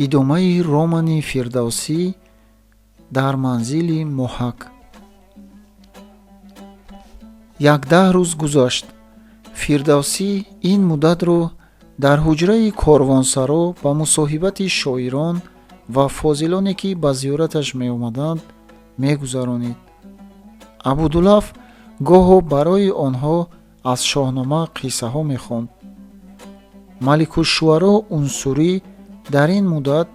идомаи романи фирдавсӣ дар манзили моҳак. 11 рӯз гузашт. Фирдавсӣ ин муддатро дар ҳуҷраи корвонсаро ба мусоҳибати шоирон ва фозилоне ки ба зиёраташ меомаданд мегузаронид. Абудулаф гоҳо барои онҳо аз шоҳнома қиссаҳо мехонд. Маликушшуаро Унсурӣ дар ин муддат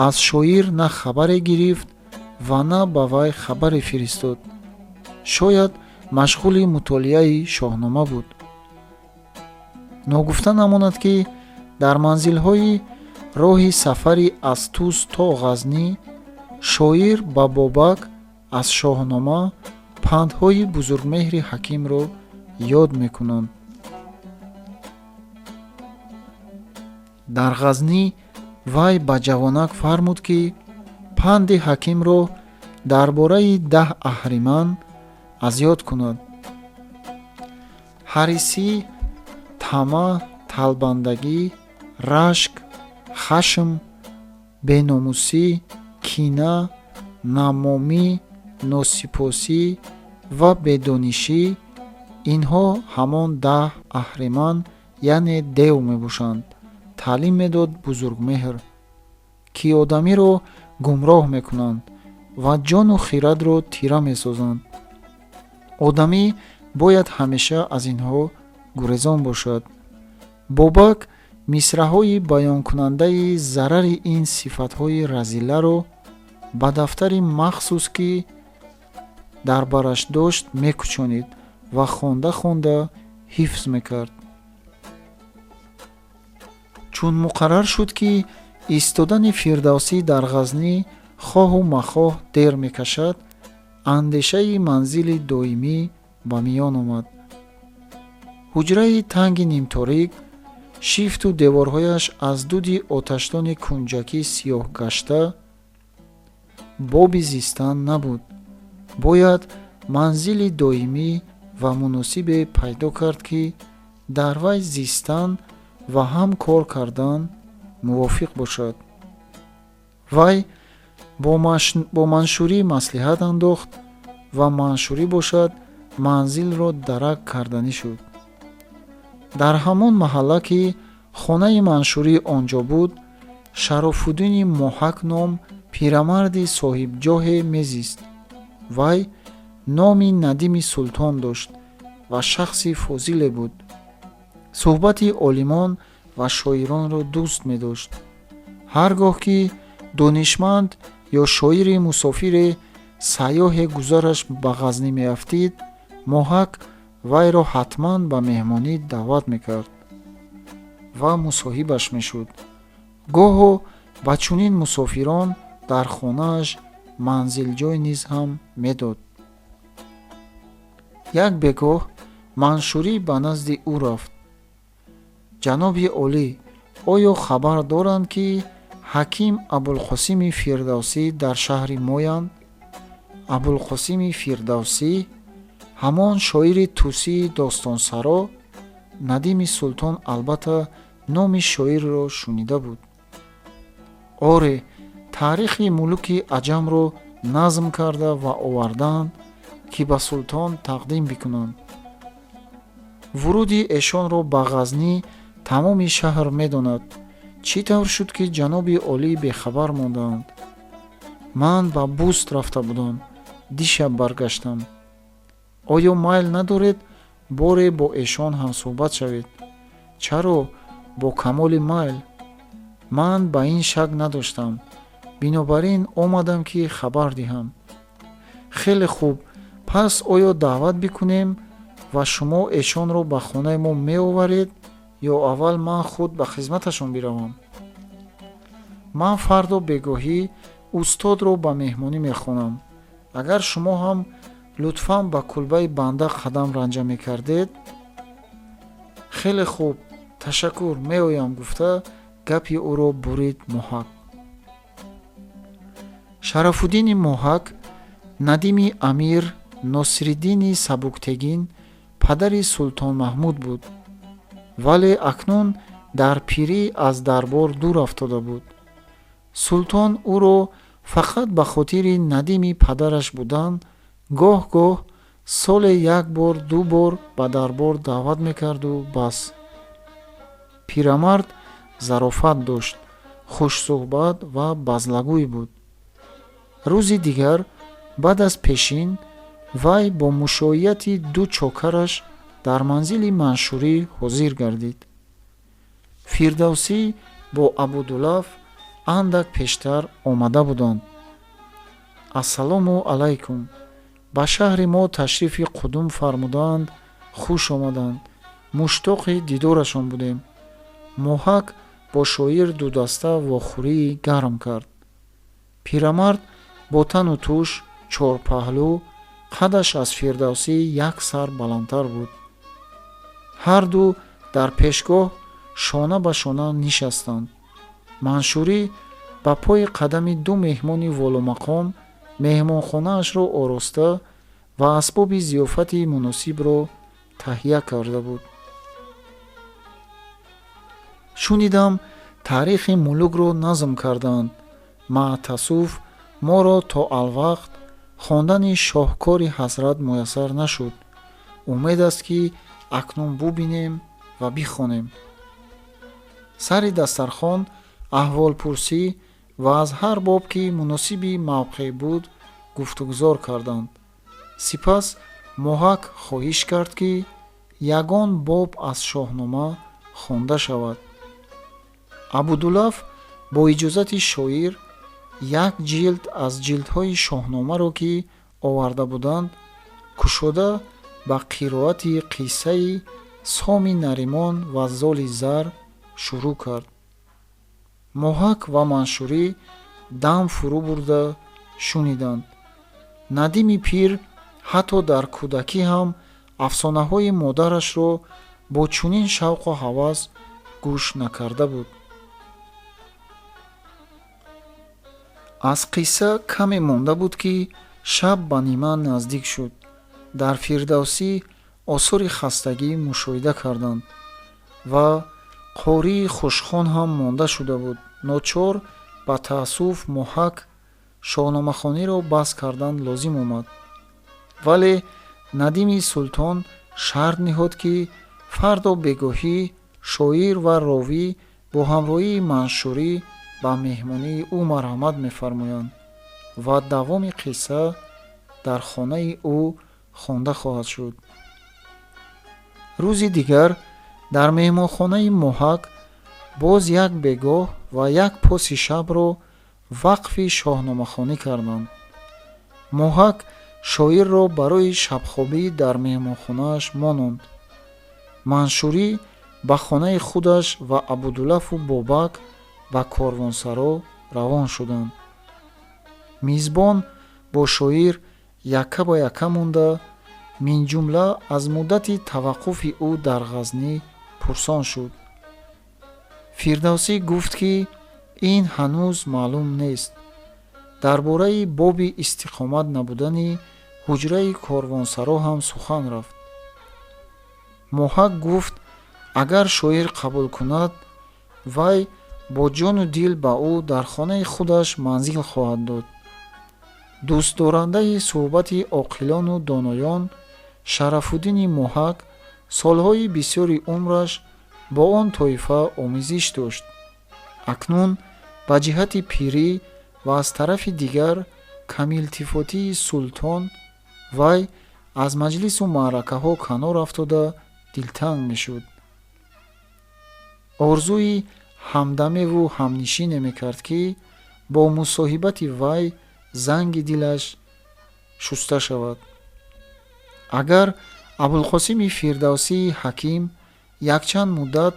аз шоир на хабаре гирифт ва на ба вай хабаре фиристод. Шояд машғули мутолиаи шоҳнома буд. Ногуфта намонад ки дар манзилҳои роҳи сафари аз Тус то Ғазнӣ шоир ба Бобак аз шоҳнома пандҳои бузургмеҳри ҳакимро ёд мекунанд. Дар Ғазнӣ вай ба ҷавонак фармуд ки панди ҳакимро дар бораи 10 аҳриман аз ёд кунад: ҳарисӣ, тама, талбандагӣ, рашк, хашм, беномусӣ, кина, намомӣ, носипосӣ ва бедонишӣ. Инҳо ҳамон 10 аҳриман яъне дев мебошанд. Таълим медод бузургмеҳр, ки одамиро гумроҳ мекунанд ва ҷону хиратро тира месозанд. Одамӣ бояд ҳамеша аз инҳо гурезон бошад. Бобак мисраҳои баёнкунандаи зарари ин сифатҳои разиларо ба дафтари махсус ки дар бараш дошт мекучонид ва хонда хонда ҳифз мекард. Чун муқаррар шуд ки истодани Фирдавсӣ дар Ғазнӣ хоҳу махоҳ дер мекашад, андешаи манзили доимӣ ба миён омад. ҳуҷраи танги нимторик, шифту деворҳояш аз дуди оташдони кунҷакӣ сиёҳ гашта, боби зистан набуд. Бояд манзили доимӣ ва муносибе пайдо кард ки дар вай зистан ва ҳам кор кардан мувофиқ бошад. Вай бо маншурӣ маслиҳат андохт ва маншурӣ бошад манзилро дарак карданӣ шуд. Дар ҳамон маҳалла ки хонаи маншурӣ онҷо буд, Шарофуддини Моҳак ном пирамарди соҳибҷоҳе мезист. Вай номи Надими Султон дошт ва шахси фозиле буд. суҳбати олимон ва шоиронро дӯст медошт. ҳар гоҳ ки донишманд ё шоири мусофире сайёҳе гузараш ба Ғазнӣ меафтид, Моҳак вайро ҳатман ба меҳмонӣ даъват мекард ва мусоҳибаш мешуд. гоҳо ба чунин мусофирон дар хонааш манзилҷой низ ҳам медод. як бегоҳ маншурӣ ба назди ӯ рафт. ҷаноби олӣ, оё хабар доранд ки ҳаким Абулқосими Фирдавсӣ дар шаҳри моянд? Абулқосими Фирдавсӣ, ҳамон шоири тусии достонсаро? Надими Султон албатта номи шоирро шунида буд. оре, таърихи мулуки аҷамро назм карда ва овардаанд ки ба султон тақдим бикунанд. вуруди эшонро ба Ғазнӣ тамоми шаҳр медонад. чӣ тавр шуд ки ҷаноби олӣ бехабар мондаанд? ман ба Буст рафта будам, дишаб баргаштам. оё майл надоред боре бо эшон ҳамсӯҳбат шавед? чаро, бо камоли майл. ман ба ин шак надоштам, бинобар ин омадам ки хабар диҳам. хеле хуб, пас оё даъват бикунем ва шумо эшонро ба хонаи мо меоваред ё аввал ман худ ба хизматашон биравам? ман фардо бегоҳӣ устодро ба меҳмонӣ мехонам. агар шумо ҳам лутфан ба кулбаи банда қадам ранҷа мекардед? хеле хуб, ташаккур, меоям, гуфта гапи ӯро бурид Моҳак. Шарафуддини Моҳак, Надими Амир, Носириддини Сабуктегин падари Султон Маҳмуд буд, вале акнун дар пирӣ аз дарбор дур афтода буд. султон ӯро фақат ба хотири надими падараш будан гоҳ-гоҳ соле як бор ду бор ба дарбор даъват мекарду бас. пирамард зарофат дошт, хушсӯҳбат ва базлагӯй буд. рӯзи дигар баъд аз пешин вай бо мушоияти ду чокараш дар манзили Маншурӣ ҳозир гардид. Фирдавсӣ бо Абудулаф андак пештар омада буданд. ассалому алайкум, ба шаҳри мо ташрифи қудум фармуданд, хуш омаданд, муштоқи дидорашон будем. моҳак бо шоир дудаста вохӯрии гарм кард. пирамард бо тану туш чорпаҳлӯ, қадаш аз Фирдавсӣ як сар баландтар буд. ҳар ду дар пешгоҳ шона ба шона нишастанд. Маншурӣ ба пои қадами ду меҳмони волумақом меҳмонхонаашро ороста ва асбоби зиёфати муносибро таҳия карда буд. шунидам таърихи мулукро назм карданд. маътасуф моро то алвақт хондани шоҳкори ҳазрат муяссар нашуд. умед аст ки акнун бубинем ва бихонем. сари дастархон аҳволпурсӣ ва аз ҳар боб ки муносиби мавқеъ буд гуфтугузор карданд. сипас моҳак хоҳиш кард ки ягон боб аз шоҳнома хонда шавад. Абудулаф бо иҷозати шоир як ҷилд аз ҷилдҳои шоҳномаро ки оварда буданд кушода ба қироати қиссаи Соми Наримон ва Золи Зар шурӯъ кард. моҳак ва Маншурӣ дам фурӯ бурда шуниданд. Надими пир ҳатто дар кӯдакӣ ҳам афсонаҳои модарашро бо чунин шавқу ҳавас гӯш накарда буд. аз қисса каме монда буд ки шаб ба нима наздик шуд. дар Фирдавсӣ осори хастагӣ мушоҳида карданд ва қории хушхон ҳам монда шуда буд. ночор ба таассуф моҳак шоҳномахониро бас кардан лозим омад. вале надими султон шарт ниҳод ки фардо бегоҳӣ шоир ва ровӣ бо ҳамроҳии Маншурӣ ба меҳмонии ӯ марҳамат мефармоянд ва давоми қисса дар хонаи ӯ хонда хоҳад шуд. рӯзи дигар дар меҳмонхонаи моҳак боз як бегоҳ ва як поси шабро вақфи шоҳномахонӣ карданд. моҳак шоирро барои шабхобӣ дар меҳмонхонааш мононд. Маншурӣ ба хонаи худаш ва Абудулафу Бобак ба корвонсаро равон шуданд. мизбон бо шоир якка ба якка монда минҷумла аз муддати таваққуфи ӯ дар ғазнӣ пурсон шуд. Фирдавсӣ гуфт ки ин ҳанӯз маълум нест. дар бораи боби истиқомат набудани ҳуҷраи корвонсаро ҳам сухан рафт. моҳак гуфт агар шоир қабул кунад вай бо ҷону дил ба ӯ дар хонаи худаш манзил хоҳад дод. дӯстдорандаи суҳбати оқилону доноён Шарафуддини моҳак солҳои бисёри умраш бо он тоифа омезиш дошт. акнун ба ҷиҳати пирӣ ва аз тарафи дигар камилтифотии султон вай аз маҷлису маъракаҳо канор афтода дилтанг мешуд. орзуи ҳамдамеву ҳамнишине мекард ки бо мусоҳибати вай занги дилаш шуста шавад. агар Абулқосими Фирдавсии ҳаким якчанд муддат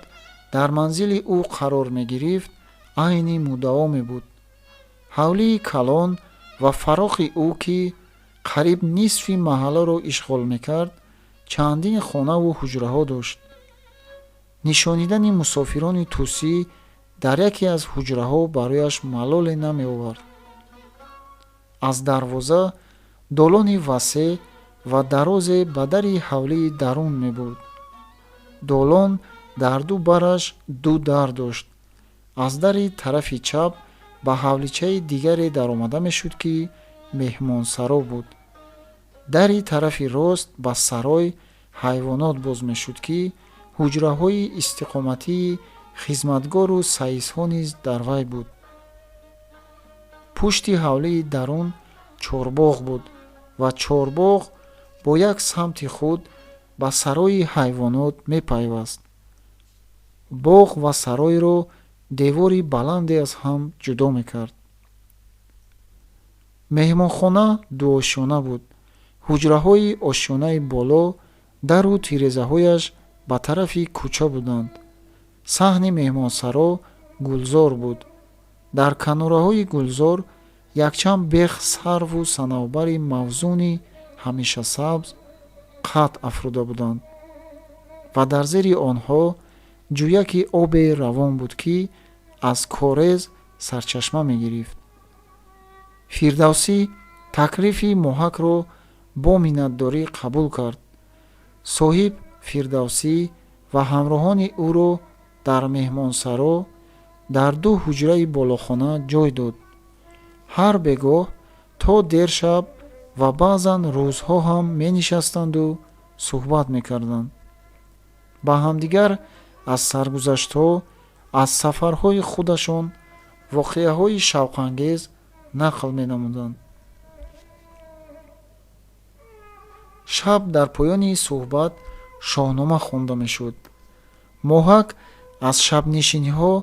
дар манзили ӯ қарор мегирифт, айни муддао мебуд. ҳавлии калон ва фарохи ӯ ки қариб нисфи маҳалларо ишғол мекард, чандин хонаву ҳуҷраҳо дошт. нишонидани мусофирони тусӣ дар яке аз ҳуҷраҳо барояш малоле намеовард. аз дарвоза долони васеъ ва дарозе ба дари ҳавлии дарун мебурд. долон дар ду бараш ду дар дошт. аз дари тарафи чап ба ҳавличаи дигаре даромада мешуд, ки меҳмонсаро буд. дари тарафи рост ба сарой ҳайвонот боз мешуд, ки ҳуҷраҳои истиқоматии хизматгору саизҳо низ дар вай буд. пушти ҳавлии дарун чорбоғ буд ва чорбоғ бо як самти худ ба сарои ҳайвонот мепайваст. боғ ва саройро девори баланде аз ҳам ҷудо мекард. меҳмонхона дуошёна буд. ҳуҷраҳои ошёнаи боло дару тирезаҳояш ба тарафи кӯча буданд. саҳни меҳмонсаро гулзор буд. дар канораҳои гулзор якчанд бех сарву санавбари мавзуни ҳамешасабз қад афрода буданд ва дар зери онҳо ҷӯяки оби равон буд, ки аз корез сарчашма мегирифт. фирдавсӣ таклифи моҳакро бо миннатдорӣ қабул кард. соҳиб фирдавсӣ ва ҳамроҳони ӯро дар меҳмонсаро дар ду ҳуҷраи болохона ҷой дод. ҳар бегоҳ то дершаб ва баъзан рӯзҳо ҳам менишастанду суҳбат мекарданд. ба ҳамдигар аз саргузаштҳо, аз сафарҳои худашон воқеаҳои шавқангез нақл менамуданд. шаб дар поёни суҳбат шоҳнома хонда мешуд. моҳак аз шабнишиниҳо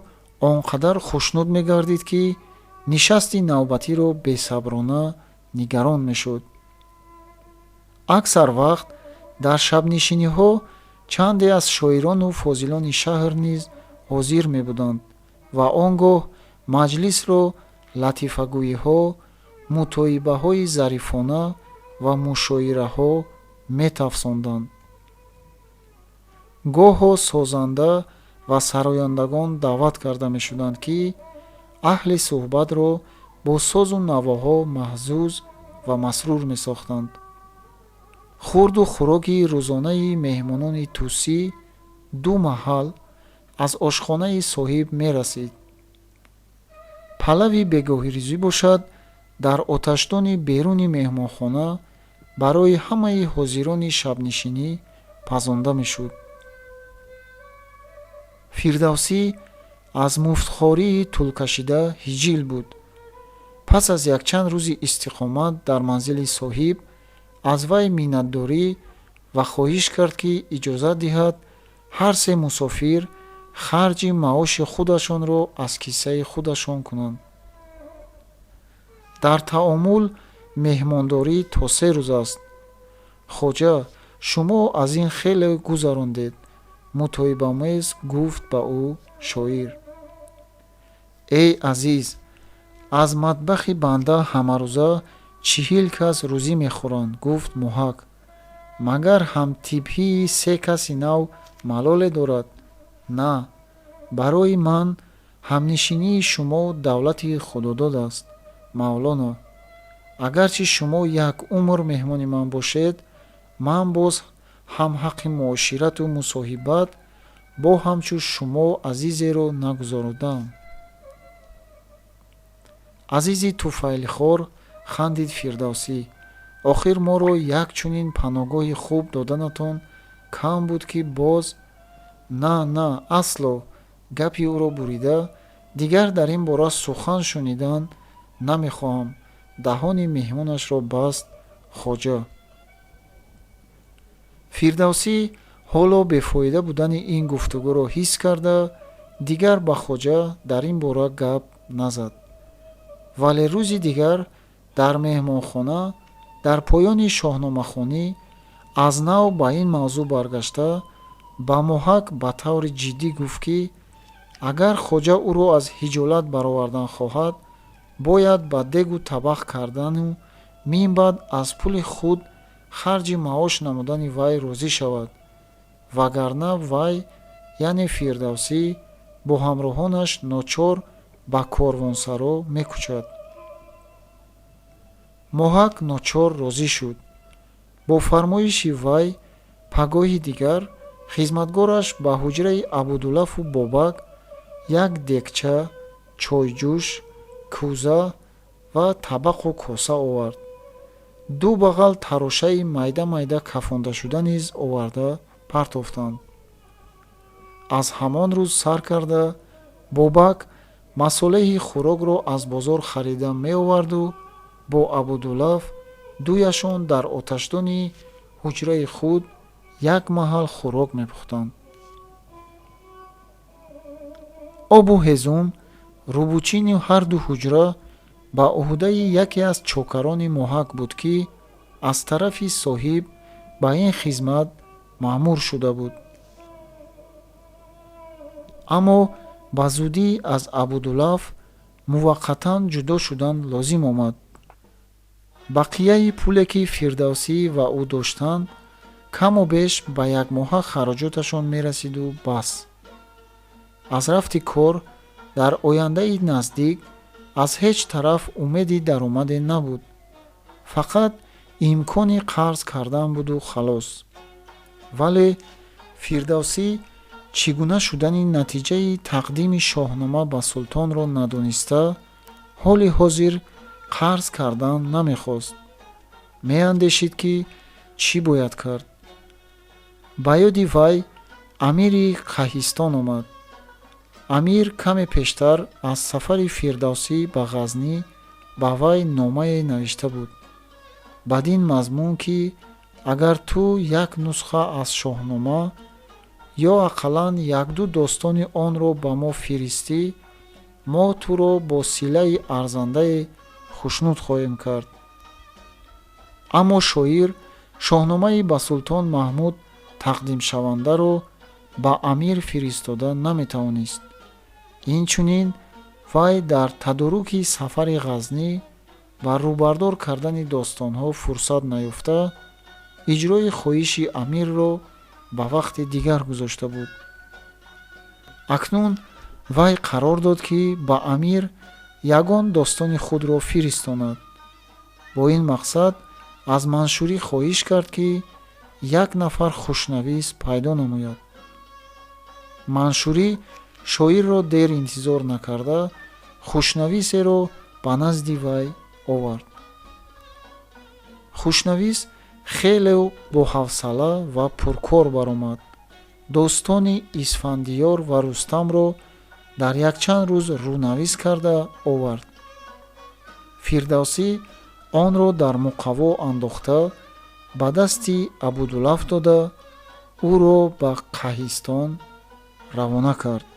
он қадар хушнуд мегардид, ки нишасти навбатиро бесаброна нигарон мешуд. аксар вақт дар шабнишиниҳо чанде аз шоирону фозилони шаҳр низ ҳозир мебуданд ва он гоҳ маҷлисро латифагӯиҳо, мутоибаҳои зарифона ва мушоираҳо метафсонданд. гоҳо созанда ва сарояндагон даъват карда мешуданд, ки аҳли суҳбатро бо созу навоҳо маҳзуз ва масрур месохтанд. хурду хӯроки рӯзонаи меҳмонони тӯсӣ ду маҳал аз ошхонаи соҳиб мерасид. палави бегоҳирӯзӣ бошад, дар оташдони беруни меҳмонхона барои ҳамаи ҳозирони шабнишинӣ пазонда мешуд. фирдавсӣ аз муфтхории тӯлкашида ҳиҷил буд. пас аз якчанд рӯзи истиқомат дар манзили соҳиб аз вай миннатдорӣ ва хоҳиш кард, ки иҷозат диҳад ҳар се мусофир харҷи маоши худашонро аз киссаи худашон кунанд. дар таомул меҳмондорӣ то 3 рӯз аст. хоҷа, шумо аз ин хеле гузарондед, мутоибамез гуфт ба ӯ шоир. эй азиз, аз матбахи банда ҳамарӯза 40 кас рӯзӣ мехӯранд, гуфт моҳак. магар ҳамтибҳии 3 каси нав малоле дорад? на, барои ман ҳамнишинии шумо давлати худодод аст. мавлоно, агарчи шумо як умр меҳмони ман бошед, ман боз ҳам ҳаққи муоширату мусоҳибат бо ҳамчун шумо азизеро нагузорудам. азизи туфайлихор, хандид фирдавсӣ, охир моро як чунин паноҳгоҳи хуб доданатон кам буд, ки боз... на, асло, гапи ӯро бурида, дигар дар ин бора сухан шунидан намехоҳам. даҳони меҳмонашро баст хоҷа. фирдавсӣ ҳоло бефоида будани ин гуфтугӯро ҳис карда, дигар ба хоҷа дар ин бора гап назад. вале рӯзи дигар дар меҳмонхона дар поёни шоҳномахонӣ аз нав ба ин мавзӯъ баргашта ба моҳак ба таври ҷиддӣ гуфт, ки агар хоҷа ӯро аз ҳиҷолат баровардан хоҳад, бояд ба дегу табақ кардану минбаъд аз пули худ харҷи маош намудани вай розӣ шавад, вагарна вай, яъне фирдавсӣ, бо ҳамроҳонаш ночор ба корвонсаро мекӯчад. моҳак ночор розӣ шуд. бо фармоиши вай пагоҳи дигар хизматгораш ба ҳуҷраи Абудулафу Бобак як дегча чойҷӯш, кӯза ва табақу коса овард. ду бағал тарошаи майда майда кафондашуда низ оварда партофтанд. аз ҳамон рӯз сар карда бобак масолеҳи хӯрокро аз бозор харида меоварду бо абудуллаф дуяшон дар оташдони ҳуҷраи худ як маҳал хӯрок мепухтанд. обу ҳезум рӯбучини ҳарду ҳуҷра ба уҳдаи яке аз чокарони моҳак буд, ки аз тарафи соҳиб ба ин хизмат маъмур шуда буд. аммо ба зудӣ аз абудуллаф муваққатан ҷудо шудан лозим омад. бақияи пуле ки фирдавсӣ ва ӯ доштанд каму беш ба як моҳа хароҷоташон мерасиду бас. аз рафти кор дар ояндаи наздик аз ҳеҷ тараф умеди даромаде набуд. фақат имкони қарз кардан буду халос. вале фирдавсӣ чӣ гуна шудани натиҷаи тақдими шоҳнома ба султонро надониста, ҳоли ҳозир қарз кардан намехост. меандешид ки чӣ бояд кард. ба ёди вай амири қаҳистон омад. амир каме пештар аз сафари фирдавсӣ ба ғазнӣ ба вай номае навишта буд, бадин мазмун ки агар ту як нусха аз шоҳнома ё ақаллан якду достони онро ба мо фиристӣ, мо туро бо силаи арзандае хушнуд хоҳем кард. аммо шоир шоҳномаи ба султон Маҳмуд тақдимшавандаро ба амир фиристода наметавонист. инчунин вай дар тадоруки сафари ғазнӣ ва рӯбардор кардани достонҳо фурсат наёфта, иҷрои хоҳиши амирро ба вақти дигар гузошта буд. акнун вай қарор дод ки ба амир ягон достони худро фиристонад. бо ин мақсад аз Маншурӣ хоҳиш кард ки як нафар хушнавис пайдо намояд. Маншурӣ шоирро дер интизор накарда хушнависеро ба назди вай овард. хушнавис хеле боҳавсала ва пуркор баромад. достони Исфандиёр ва Рустамро дар якчанд рӯз рӯнавис карда овард. фирдавсӣ онро дар муқавво андохта ба дасти Абудуллаф дода ӯро ба Қаҳистон равона кард.